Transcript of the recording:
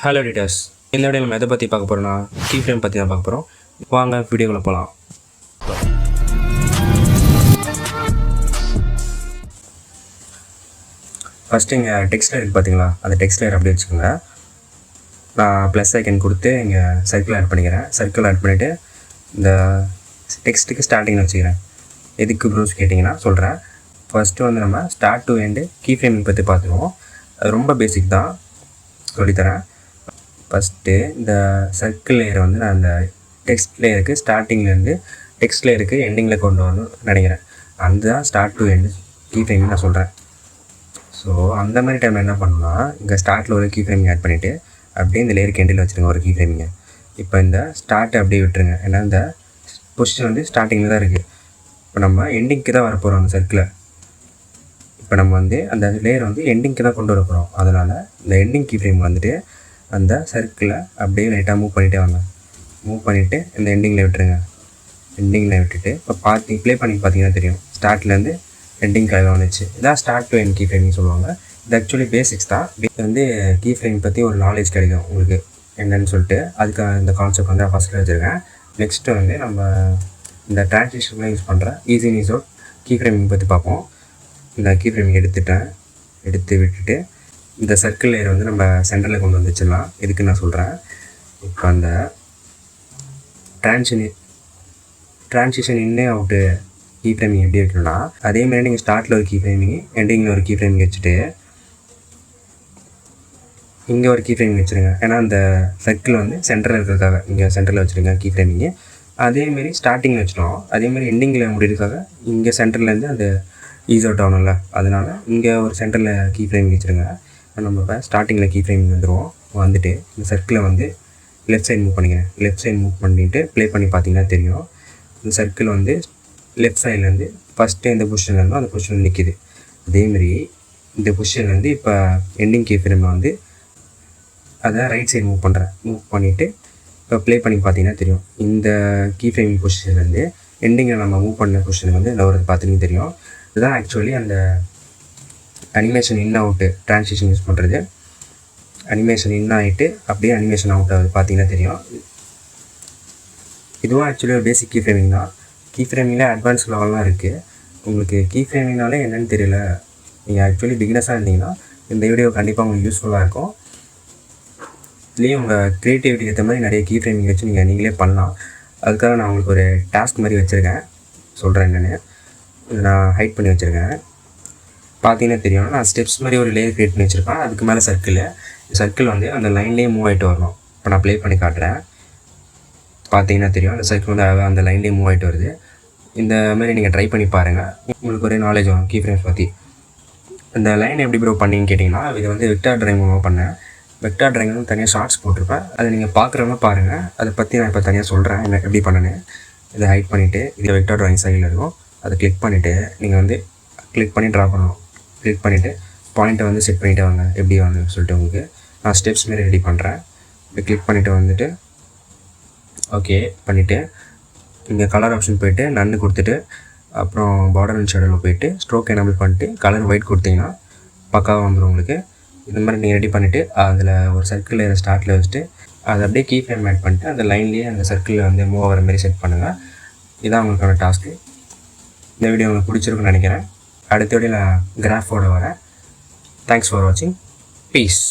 Hello editors, இந்த video நம்ம எதை பற்றி பார்க்க போகிறோம்னா கீ ஃப்ரேம் பற்றி தான் பார்க்க போகிறோம். வாங்க வீடியோக்குள்ளே போகலாம். ஃபஸ்ட்டு இங்கே டெக்ஸ்ட் லேயர் இருக்குது பார்த்தீங்களா, அந்த டெக்ஸ்ட் லேயர் அப்படி வச்சுக்கோங்க. நான் ப்ளஸ் ஐக்கன் கொடுத்து இங்கே சர்க்கிள் ஆட் பண்ணிக்கிறேன். சர்க்கிள் ஆட் பண்ணிவிட்டு இந்த டெக்ஸ்ட்டுக்கு ஸ்டார்டிங்கில் வச்சுக்கிறேன். எதுக்கு ப்ரூஸ் கேட்டிங்கன்னா சொல்கிறேன். ஃபஸ்ட்டு வந்து நம்ம start to end key framing பற்றி பார்த்துருவோம். அது ரொம்ப பேசிக் தான், சொல்லித்தரேன். ஃபஸ்ட்டு இந்த சர்க்கிள் லேயரை வந்து நான் அந்த டெக்ஸ்ட் லேயருக்கு ஸ்டார்டிங்லேருந்து டெக்ஸ்ட் லேயருக்கு எண்டிங்கில் கொண்டு வரணும்னு நினைக்கிறேன். அந்த start to end key framing நான் சொல்கிறேன். ஸோ அந்த மாதிரி டைமில் என்ன பண்ணணும்னா, இங்கே ஸ்டார்ட்டில் ஒரு கீ ஃப்ரேமிங் ஆட் பண்ணிவிட்டு அப்படியே இந்த லேயருக்கு எண்டில் வச்சுருங்க ஒரு கீ ஃப்ரேமிங்கை. இப்போ இந்த ஸ்டார்ட்டை அப்படியே விட்டுருங்க, ஏன்னா இந்த பொசிஷன் வந்து ஸ்டார்டிங்கில் தான் இருக்குது. இப்போ நம்ம எண்டிங்க்கு தான் வரப்போகிறோம் அந்த சர்க்கிளை. இப்போ நம்ம வந்து அந்த லேயர் வந்து எண்டிங்க்கு தான் கொண்டு வர போகிறோம். அதனால் இந்த எண்டிங் கீ ஃப்ரேம் வந்துட்டு அந்த சர்க்கிளை அப்படியே லைட்டாக மூவ் பண்ணிகிட்டே வாங்க. மூவ் பண்ணிவிட்டு இந்த எண்டிங்கில் விட்டுருங்க. எண்டிங்கில் விட்டுட்டு இப்போ ப்ளே பண்ணி பார்த்தீங்கன்னா தெரியும், ஸ்டார்ட்லேருந்து எண்டிங் கலர் வந்துச்சு. இதான் start to end key framing சொல்லுவாங்க. இது ஆக்சுவலி பேசிக்ஸ் தான். இது வந்து கீ ஃப்ரேம் பற்றி ஒரு நாலேஜ் கிடைக்கும் உங்களுக்கு என்னன்னு சொல்லிட்டு, அதுக்கு இந்த கான்செப்ட் வந்து ஃபஸ்ட்டில் வச்சுருக்கேன். நெக்ஸ்ட்டு வந்து நம்ம இந்த ட்ரான்சிஷன்லாம் யூஸ் பண்ணுற ஈஸி ஈஸோ கீ ஃப்ரேமிங் பற்றி பார்ப்போம். இந்த கீ ஃப்ரேமிங் எடுத்து விட்டுட்டு இந்த சர்க்கிள் லேயர் வந்து நம்ம சென்டரில் கொண்டு வந்துச்சிடலாம். இதுக்கு நான் சொல்கிறேன். இப்போ அந்த ட்ரான்சிஷன் இன்னே அவுட்டு கீ ஃப்ரேமிங் எப்படி வைக்கணும்னா, அதேமாதிரி நீங்கள் ஸ்டார்ட்டில் ஒரு கீ ஃப்ரேமிங் எண்டிங்கில் ஒரு கீ ஃப்ரேமிங் வச்சுட்டு இங்கே ஒரு கீ ஃப்ரேமிங் வச்சுருங்க. ஏன்னா அந்த சர்க்கிள் வந்து சென்டரில் இருக்கிறதுக்காக இங்கே சென்டரில் வச்சுருங்க கீ ஃப்ரேமிங்கு. அதேமாரி ஸ்டார்டிங்கில் வச்சிட்டோம், அதேமாதிரி எண்டிங்கில் முடிகிறதுக்காக இங்கே சென்டர்லேருந்து அந்த ஈஸ் அவுட் ஆகணும்ல, அதனால் இங்கே ஒரு சென்டரில் கீ ஃப்ரேமிங் வச்சுருங்க. நம்ம இப்போ ஸ்டார்டிங்கில் கீ ஃப்ரேமிங் வந்துடுவோம். வந்துட்டு இந்த சர்க்கிளை வந்து லெஃப்ட் சைடு மூவ் பண்ணிக்கிறேன். லெஃப்ட் சைடு மூவ் பண்ணிவிட்டு ப்ளே பண்ணி பார்த்தீங்கன்னா தெரியும், இந்த சர்க்கிள் வந்து லெஃப்ட் சைட்லேருந்து ஃபஸ்ட்டு இந்த பொசிஷன்லேருந்து அந்த பொசிஷன் நிற்கிது. அதேமாரி இந்த பொசிஷன்லேருந்து இப்போ எண்டிங் கீ ஃப்ரேமை வந்து அதை ரைட் சைடு மூவ் பண்ணுறேன். மூவ் பண்ணிவிட்டு இப்போ ப்ளே பண்ணி பார்த்தீங்கன்னா தெரியும், இந்த கீ ஃப்ரேமிங் பொசிஷன்லேருந்து எண்டிங்கில் நம்ம மூவ் பண்ண பொசிஷன் வந்து நவரது பார்த்தீங்கன்னா தெரியும். இதுதான் ஆக்சுவலி அந்த அனிமேஷன் இன் அவுட்டு ட்ரான்சிஷன் யூஸ் பண்ணுறது. அனிமேஷன் இன் ஆகிட்டு அப்படியே அனிமேஷன் அவுட் ஆகுது பார்த்தீங்கன்னா தெரியும். இதுவும் ஆக்சுவலி ஒரு பேசிக் கீ ஃப்ரேமிங் தான். கீ ஃப்ரேமிங்கில் அட்வான்ஸ் லெவல்லாம் இருக்குது. உங்களுக்கு கீ ஃப்ரேமிங்னாலே என்னென்னு தெரியல, நீங்கள் ஆக்சுவலி பிகினஸாக இருந்தீங்கன்னா இந்த வீடியோ கண்டிப்பாக உங்களுக்கு யூஸ்ஃபுல்லாக இருக்கும். இதுலேயும் உங்கள் க்ரியேட்டிவிட்டிக்கு ஏற்ற மாதிரி நிறைய கீ ஃப்ரேமிங் வச்சு நீங்களே பண்ணலாம். அதுக்காக நான் உங்களுக்கு ஒரு டாஸ்க் மாதிரி வச்சுருக்கேன், சொல்கிறேன் என்னென்னு. இதை நான் ஹைட் பண்ணி வச்சுருக்கேன். பார்த்தீங்கன்னா தெரியும், நான் ஸ்டெப்ஸ் மாதிரி ஒரு லேயர் க்ரியேட் பண்ணி வச்சுருப்பேன். அதுக்கு மேலே சர்க்கிள் வந்து அந்த லைன்லேயே மூவ் ஆகிட்டு வரணும். இப்போ நான் ப்ளே பண்ணி காட்டுறேன். பார்த்தீங்கன்னா தெரியும், அந்த சர்க்கிள் வந்து அந்த லைன்லேயே மூவ் ஆகிட்டு வருது. இந்த மாதிரி நீங்கள் ட்ரை பண்ணி பாருங்கள், உங்களுக்கு ஒரே நாலேஜ் வரும் கீ ஃப்ரேம்ஸ் பற்றி. இந்த லைன் எப்படி ப்ரோ பண்ணிங்கன்னு கேட்டிங்கன்னா, இது வந்து வெக்டார் ட்ராயிங் மூலமாக பண்ணேன். வெக்டார் ட்ராயிங் வந்து தனியாக ஷார்ட்ஸ் போட்டிருப்பேன், அதை நீங்கள் பார்க்குறவங்க பாருங்கள். அதை பற்றி நான் இப்போ தனியாக சொல்கிறேன் என்ன எப்படி பண்ணேன்னு. இதை ஹைட் பண்ணிவிட்டு இது வெக்டார் ட்ராயிங் சைடில் இருக்கும், அதை கிளிக் பண்ணிவிட்டு நீங்கள் வந்து கிளிக் பண்ணி ட்ரா பண்ணணும். கிளிக் பண்ணிவிட்டு பாயிண்ட்டை வந்து செட் பண்ணிவிட்டு வாங்க எப்படி வாங்க சொல்லிட்டு உங்களுக்கு நான் ஸ்டெப்ஸ் மாரி ரெடி பண்ணுறேன். இப்போ கிளிக் பண்ணிவிட்டு வந்துட்டு ஓகே பண்ணிவிட்டு இங்கே கலர் ஆப்ஷன் போய்ட்டு நன்னு கொடுத்துட்டு அப்புறம் பார்டர் அண்ட் ஷேடோவில் போய்ட்டு ஸ்ட்ரோக் எனேபிள் பண்ணிட்டு கலர் ஒயிட் கொடுத்தீங்கன்னா பக்காவாக வந்துடும் உங்களுக்கு. இந்த மாதிரி நீங்கள் ரெடி பண்ணிவிட்டு அதில் ஒரு சர்க்கிள் ஸ்டார்ட்டில் வச்சுட்டு அதை அப்படியே கீ ஃப்ரேம் ஆட் பண்ணிட்டு அந்த லைன்லேயே அந்த சர்க்கிளில் வந்து மூவ் ஆகிற மாதிரி செட் பண்ணுங்கள். இதுதான் உங்களுக்கான டாஸ்க்கு. இந்த வீடியோ உங்களுக்கு பிடிச்சிருக்குன்னு நினைக்கிறேன். அடுத்த வீடியோ நான் கிராஃபோடு வரேன். தேங்க்ஸ் ஃபார் வாட்சிங். பீஸ்.